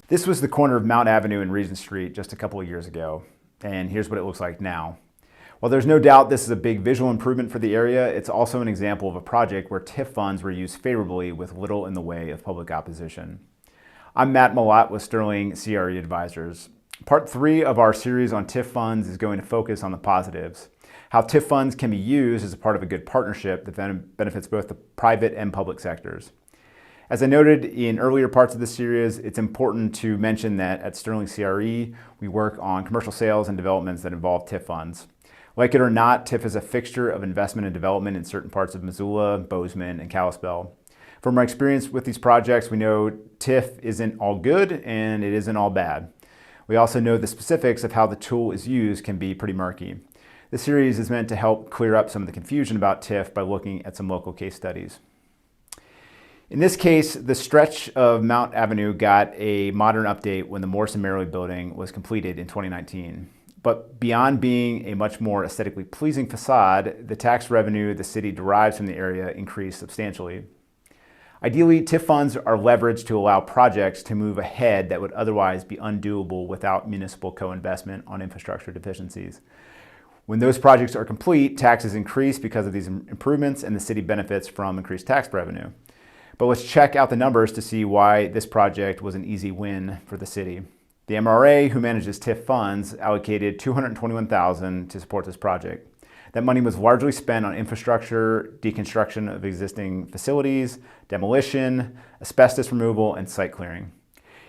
This was the corner of Mount Avenue and Regent Street just a couple of years ago, and here's what it looks like now. While there's no doubt this is a big visual improvement for the area, it's also an example of a project where TIF funds were used favorably with little in the way of public opposition. I'm Matt Mellott with Sterling CRE Advisors. Part 3 of our series on TIF funds is going to focus on the positives, how TIF funds can be used as a part of a good partnership that benefits both the private and public sectors. As I noted in earlier parts of this series, it's important to mention that at Sterling CRE, we work on commercial sales and developments that involve TIF funds. Like it or not, TIF is a fixture of investment and development in certain parts of Missoula, Bozeman, and Kalispell. From our experience with these projects, we know TIF isn't all good and it isn't all bad. We also know the specifics of how the tool is used can be pretty murky. This series is meant to help clear up some of the confusion about TIF by looking at some local case studies. In this case, the stretch of Mount Avenue got a modern update when the Morrison Maierle building was completed in 2019. But beyond being a much more aesthetically pleasing facade, the tax revenue the city derives from the area increased substantially. Ideally, TIF funds are leveraged to allow projects to move ahead that would otherwise be undoable without municipal co-investment on infrastructure deficiencies. When those projects are complete, taxes increase because of these improvements and the city benefits from increased tax revenue. But let's check out the numbers to see why this project was an easy win for the city. The MRA, who manages TIF funds, allocated $221,000 to support this project. That money was largely spent on infrastructure, deconstruction of existing facilities, demolition, asbestos removal, and site clearing.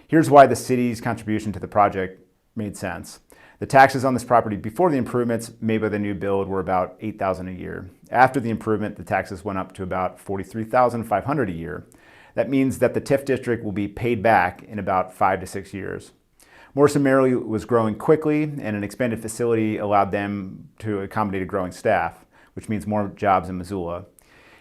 Here's why the city's contribution to the project made sense. The taxes on this property before the improvements made by the new build were about $8,000 a year. After the improvement, the taxes went up to about $43,500 a year. That means that the TIF district will be paid back in about 5 to 6 years. Morrison Maierle was growing quickly, and an expanded facility allowed them to accommodate a growing staff, which means more jobs in Missoula.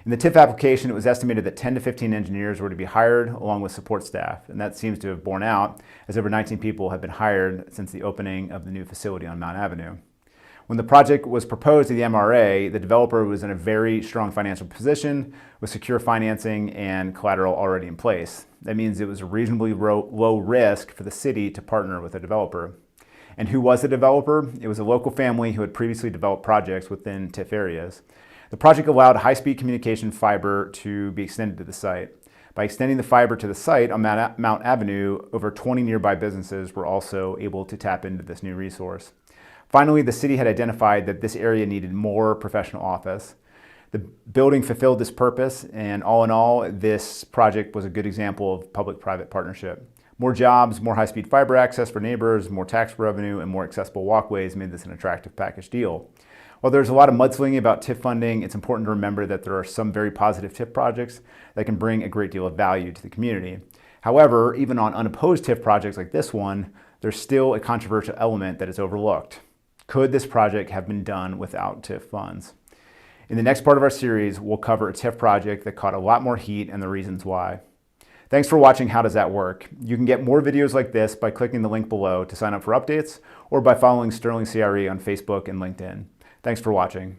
In the TIF application, it was estimated that 10 to 15 engineers were to be hired along with support staff, and that seems to have borne out as over 19 people have been hired since the opening of the new facility on Mount Avenue. When the project was proposed to the MRA, the developer was in a very strong financial position with secure financing and collateral already in place. That means it was a reasonably low risk for the city to partner with a developer. And who was the developer? It was a local family who had previously developed projects within TIF areas. The project allowed high-speed communication fiber to be extended to the site. By extending the fiber to the site on Mount Avenue, over 20 nearby businesses were also able to tap into this new resource. Finally, the city had identified that this area needed more professional office. The building fulfilled this purpose, and all in all, this project was a good example of public-private partnership. More jobs, more high-speed fiber access for neighbors, more tax revenue, and more accessible walkways made this an attractive package deal. While there's a lot of mudslinging about TIF funding, it's important to remember that there are some very positive TIF projects that can bring a great deal of value to the community. However, even on unopposed TIF projects like this one, there's still a controversial element that is overlooked. Could this project have been done without TIF funds? In the next part of our series, we'll cover a TIF project that caught a lot more heat and the reasons why. Thanks for watching How Does That Work? You can get more videos like this by clicking the link below to sign up for updates or by following Sterling CRE on Facebook and LinkedIn. Thanks for watching.